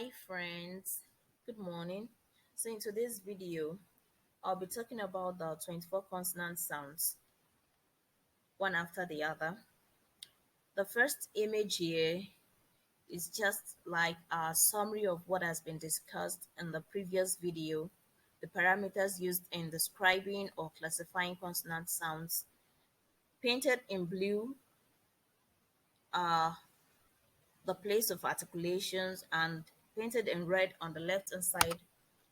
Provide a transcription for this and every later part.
Hi friends, good morning. So in today's video, I'll be talking about the 24 consonant sounds, one after the other. The first image here is just like a summary of what has been discussed in the previous video, the parameters used in describing or classifying consonant sounds. Painted in blue are the place of articulations, and painted in red on the left hand side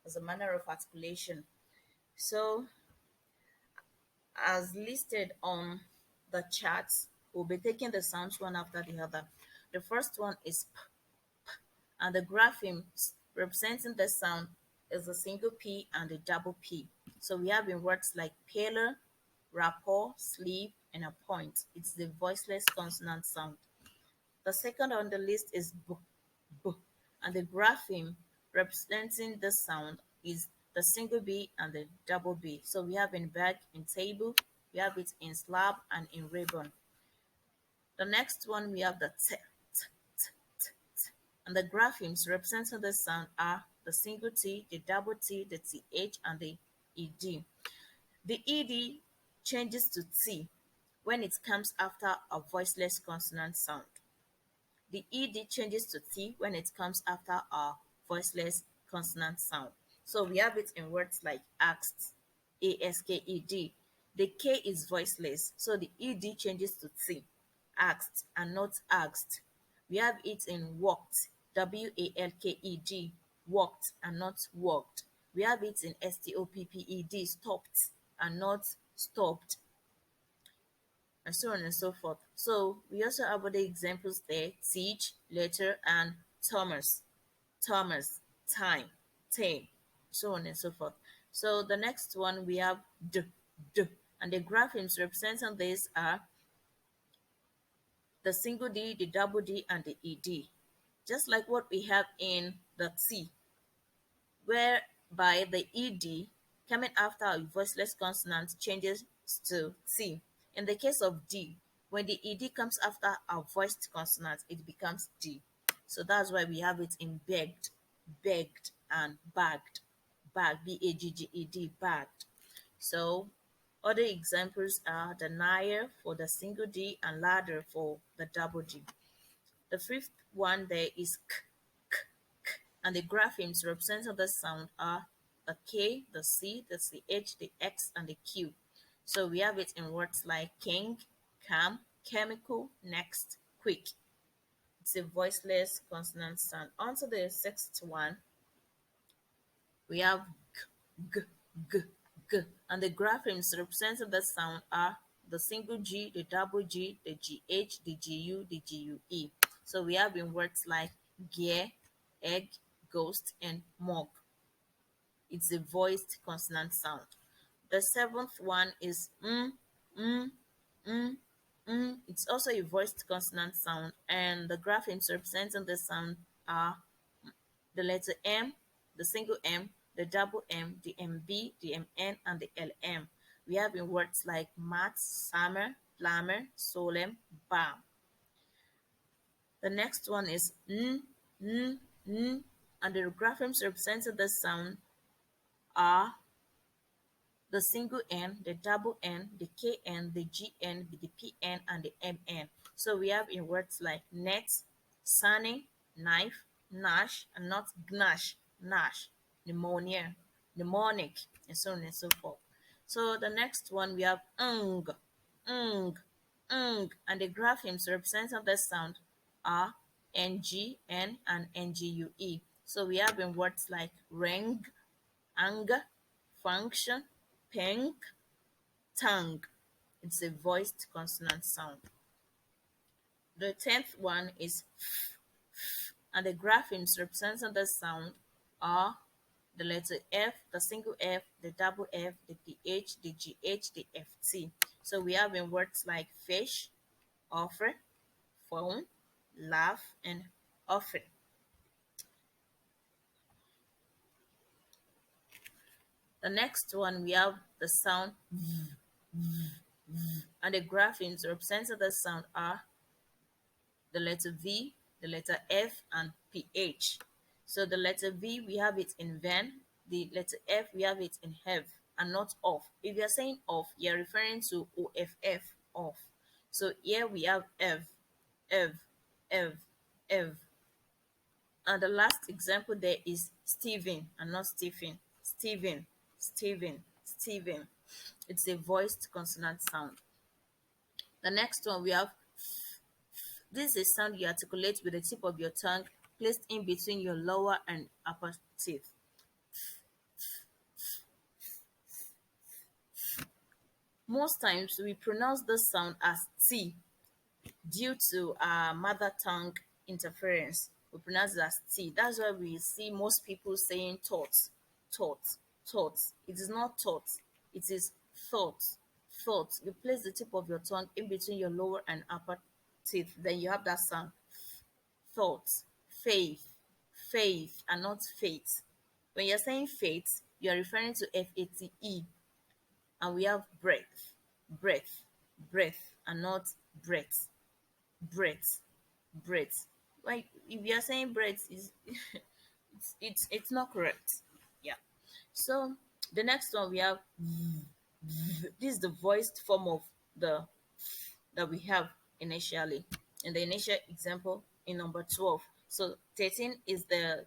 as a manner of articulation. So, as listed on the charts, we'll be taking the sounds one after the other. The first one is P, and the graphemes representing the sound is a single P and a double P. So we have in words like paler, rapport, sleep, and a point. It's the voiceless consonant sound. The second on the list is B, B, and the grapheme representing the sound is the single B and the double B. So we have in bag, in table, we have it in slab and in ribbon. The next one we have the T, T, T, T, T, and the graphemes representing the sound are the single T, the double T, the TH, and the ED. The ED changes to T when it comes after a voiceless consonant sound. The ed changes to t when it comes after a voiceless consonant sound. So we have it in words like asked, asked. The k is voiceless, so the ed changes to t, asked and not asked. We have it in walked, walked, walked and not walked. We have it in stopped, stopped and not stopped, and so on and so forth. So we also have other examples there: teach, letter, and Thomas, Thomas, time, tame, so on and so forth. So the next one we have d, d, and the graphemes representing this are the single D, the double D, and the ED. Just like what we have in the T, whereby the ED coming after a voiceless consonant changes to T. In the case of D, when the ED comes after a voiced consonant, it becomes D. So that's why we have it in begged, begged, and bagged. Bag, B-A-G-G-E-D, bagged. So other examples are the nair for the single D and ladder for the double D. The fifth one there is k, k, k, and the graphemes representing the sound are the K, the C, the CH, the X, and the Q. So we have it in words like king, calm, chemical, next, quick. It's a voiceless consonant sound. On to the sixth one, we have g, g, g, g, and the graphemes representing the sound are the single G, the double G, the GH, the GU, the GUE. So we have in words like gear, egg, ghost, and mug. It's a voiced consonant sound. The seventh one is mm, mm, It's also a voiced consonant sound, and the graphemes representing the sound are the letter M, the single M, the double M, the MB, the MN, and the LM. We have in words like mat, summer, plumber, solemn, balm. The next one is n, and the graphemes representing the sound are the single N, the double N, the KN, the GN, the PN, and the MN. So we have in words like net, sunny, knife, nash, and not gnash, nash, pneumonia, mnemonic, and so on and so forth. So the next one we have ung, and the graphemes representing the sound are NG, N, and NGUE. So we have in words like ring, anger, function, pink, tongue. It's a voiced consonant sound. The 10th one is f, and the graphemes representing the sound are the letter F, the single F, the double F, the PH, the GH, the FT. So we have in words like fish, offer, phone, laugh, and offer. The next one we have the sound v, and the graphemes representing the sound are the letter V, the letter F, and PH. So the letter V, we have it in van. The letter F, we have it in have and not off. If you're saying off, you're referring to OFF, off. So here we have F, F, F, F. And the last example there is Stephen and not Stephen. Stephen, Stephen, Stephen. It's a voiced consonant sound. The next one we have, this is a sound you articulate with the tip of your tongue placed in between your lower and upper teeth. Most times we pronounce this sound as T due to our mother tongue interference. We pronounce it as T. That's why we see most people saying thoughts, thoughts, thoughts. It is not thoughts, it is thought, thought. You place the tip of your tongue in between your lower and upper teeth, then you have that sound. Thought, faith, faith, and not faith. When you're saying faith, you're referring to FATE, and we have breath, breath, breath, and not breath, breath, breath. Like if you're saying breath, is it's not correct. Yeah. So the next one we have, this is the voiced form of the that we have initially in the initial example in number 12. So 13 is the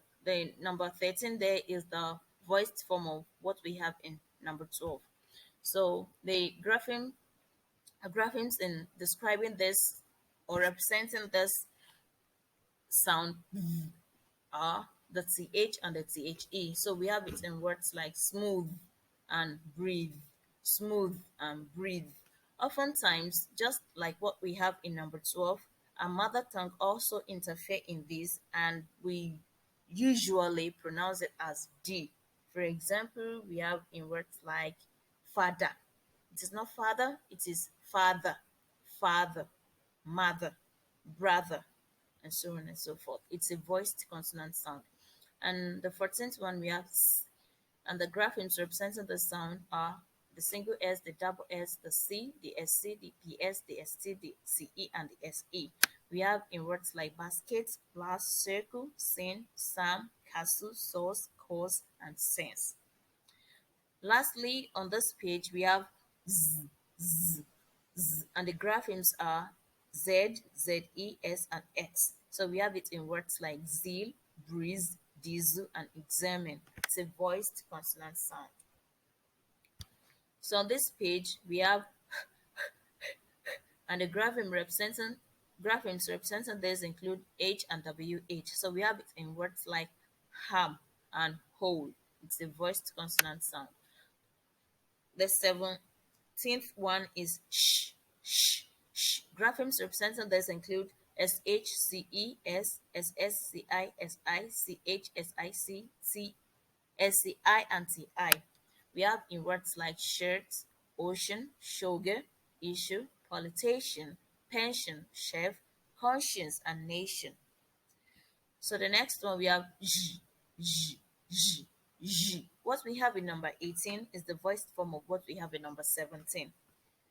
number 13 there is the voiced form of what we have in number 12. So the graphemes in describing this or representing this sound are the th and the the. So we have it in words like smooth and breathe, smooth and breathe. Oftentimes, just like what we have in number 12, our mother tongue also interfere in this, and we usually pronounce it as D. For example, we have in words like father. It is not father, it is father, father, mother, brother, and so on and so forth. It's a voiced consonant sound. And the 14th one we have S, and the graphemes representing the sound are the single S, the double S, the C, the SC, the PS, the ST, the CE, and the SE. We have in words like basket, glass, circle, sin, psalm, castle, source, cause, and sense. Lastly, on this page, we have Z, Z, Z, and the graphemes are Z, ZE, S, and X. So we have it in words like zeal, breeze, diesel, and examine. It's a voiced consonant sound. So on this page, we have, and the graphemes representing this include H and WH. So we have it in words like ham and whole. It's a voiced consonant sound. The 17th one is sh, sh, sh. Graphemes representing this include SHCE, SSCI, SI, CH, SIC, SCI, and TI. We have in words like shirt, ocean, sugar, issue, politician, pension, chef, conscience, and nation. So the next one we have j, j, j, j. What we have in number 18 is the voiced form of what we have in number 17.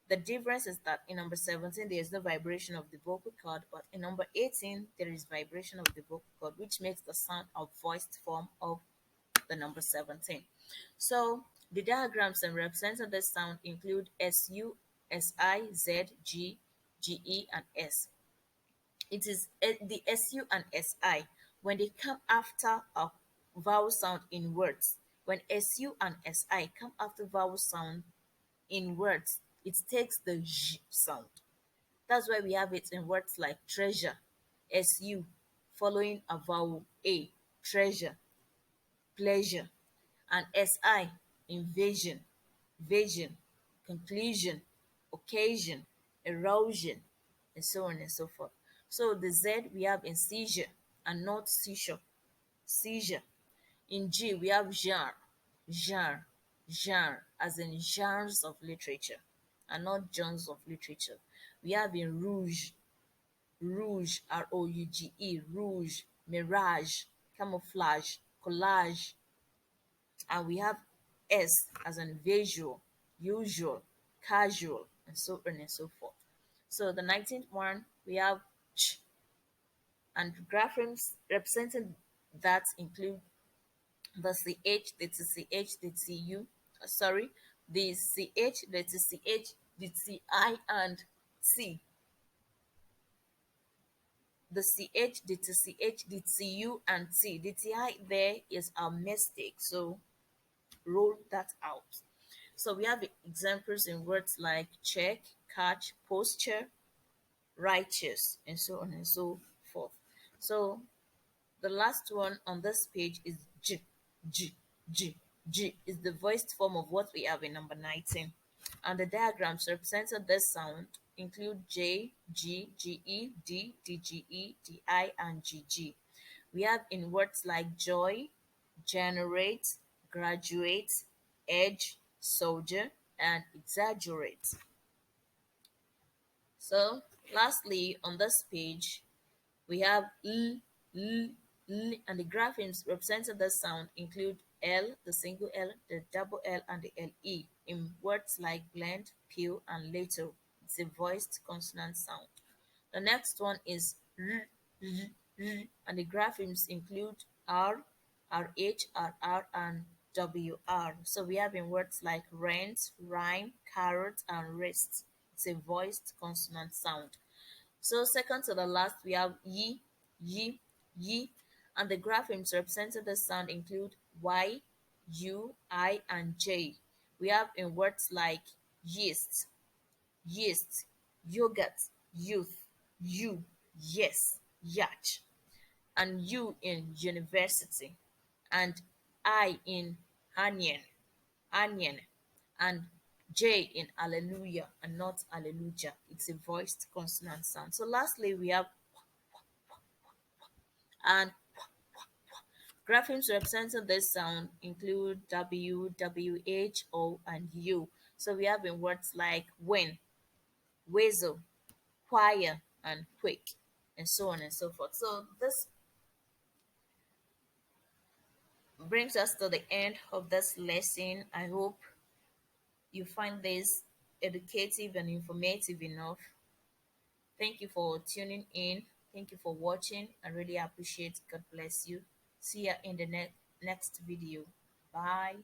The difference is that in number 17 there is no vibration of the vocal cord, but in number 18 there is vibration of the vocal cord, which makes the sound a voiced form of the number 17. So the diagrams and representing this sound include SU, SI, Z, G, GE, and S. It is the SU and SI when they come after a vowel sound in words. When SU and SI come after vowel sound in words, it takes the J sound. That's why we have it in words like treasure, SU, following a vowel A, treasure, pleasure, and SI, invasion, vision, conclusion, occasion, erosion, and so on and so forth. So the Z we have in seizure and not seizure, seizure. In G we have genre, genre, genre, as in genres of literature and not genres of literature. We have in rouge, rouge, Rouge, rouge, mirage, camouflage, collage, and we have S as in visual, usual, casual, and so on and so forth. So the 19th one, we have ch, and graphemes representing that include the CH, the TCH, the TU, sorry, the CH, the TCH, the TI, and T. The CH, the TCH, the TU, and T. The TI there is a mistake, so roll that out. So we have examples in words like check, catch, posture, righteous, and so on and so forth. So the last one on this page is J, J, J. G is the voiced form of what we have in number 19. And the diagrams representing this sound include J, G, GE, D, DGE, DI, and GG. We have in words like joy, generate, graduate, edge, soldier, and exaggerate. So, lastly, on this page, we have L, L, and the graphemes representing the sound include L, the single L, the double L, and the LE. In words like blend, peel, and little, it's a voiced consonant sound. The next one is and the graphemes include R, RH, RR, and WR. So we have in words like rent, rhyme, carrot, and wrist. It's a voiced consonant sound. So second to the last, we have yi, yi, and the graphemes representing the sound include Y, U, I, and J. We have in words like yeast, yeast, yogurt, youth, you, yes, yacht, and U in university, and I in onion, onion, and J in hallelujah and not hallelujah. It's a voiced consonant sound. So lastly, we have and graphemes representing this sound include W, WH, O, and U. So we have in words like win, whistle, choir, and quick, and so on and so forth. So this brings us to the end of this lesson. I hope you find this educative and informative enough. Thank you for tuning in. Thank you for watching. I really appreciate it. God bless you. See you in the next video. Bye.